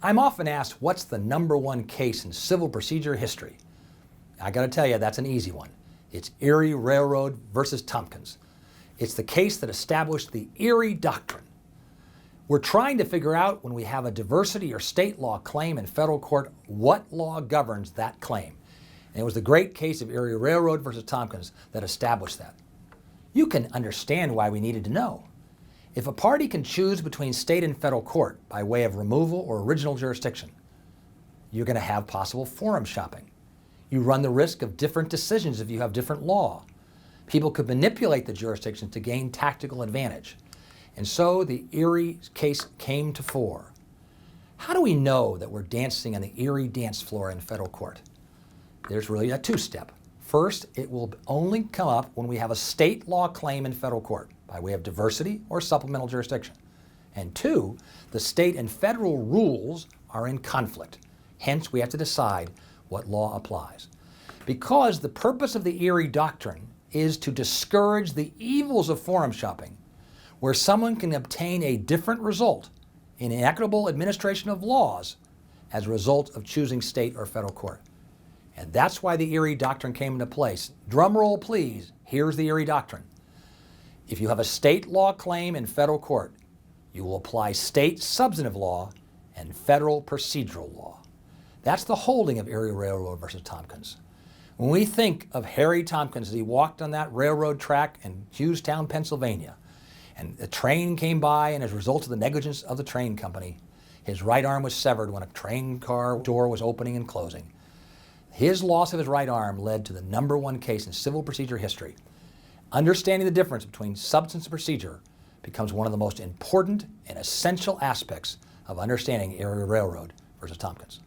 I'm often asked, what's the #1 case in civil procedure history? I got to tell you, that's an easy one. It's Erie Railroad versus Tompkins. It's the case that established the Erie Doctrine. We're trying to figure out, when we have a diversity or state law claim in federal court, what law governs that claim. And it was the great case of Erie Railroad versus Tompkins that established that. You can understand why we needed to know. If a party can choose between state and federal court by way of removal or original jurisdiction, you're going to have possible forum shopping. You run the risk of different decisions if you have different law. People could manipulate the jurisdiction to gain tactical advantage. And so the Erie case came to fore. How do we know that we're dancing on the Erie dance floor in federal court? There's really a two-step. First, it will only come up when we have a state law claim in federal court by way of diversity or supplemental jurisdiction. And two, the state and federal rules are in conflict. Hence, we have to decide what law applies. Because the purpose of the Erie Doctrine is to discourage the evils of forum shopping, where someone can obtain a different result in equitable administration of laws as a result of choosing state or federal court. And that's why the Erie Doctrine came into place. Drum roll, please. Here's the Erie Doctrine. If you have a state law claim in federal court, you will apply state substantive law and federal procedural law. That's the holding of Erie Railroad versus Tompkins. When we think of Harry Tompkins as he walked on that railroad track in Hughstown, Pennsylvania, and the train came by, and as a result of the negligence of the train company, his right arm was severed when a train car door was opening and closing. His loss of his right arm led to the #1 case in civil procedure history. Understanding the difference between substance and procedure becomes one of the most important and essential aspects of understanding Erie Railroad versus Tompkins.